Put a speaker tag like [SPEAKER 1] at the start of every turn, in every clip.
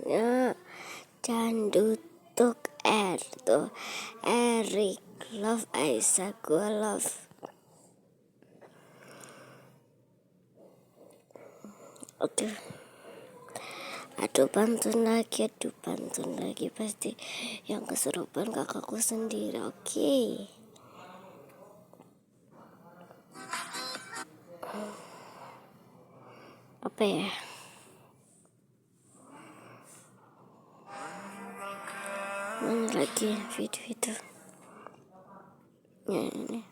[SPEAKER 1] Ya, candu tuk tuh Eric love Aisyah gua love. Aduh pantun lagi pasti yang kesurupan kakakku sendiri. Oke. Apa ya? Mana lagi video itu? Ya, ini.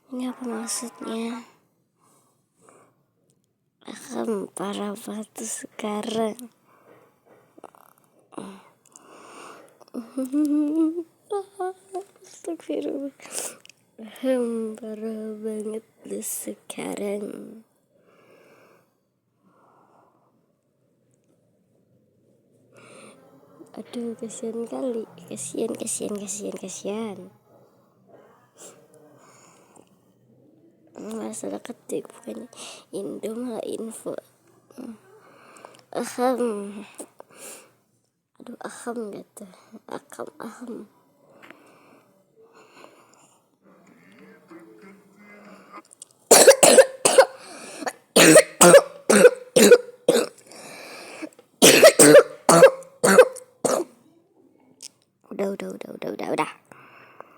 [SPEAKER 1] Ini apa maksudnya? Akan para batu sekarang. Astagfirullah. Parah banget lu sekarang. Aduh, kasihan kali. Kasihan. Masalah ketik bukannya Indo malah info. Ahem gitu. Ahem.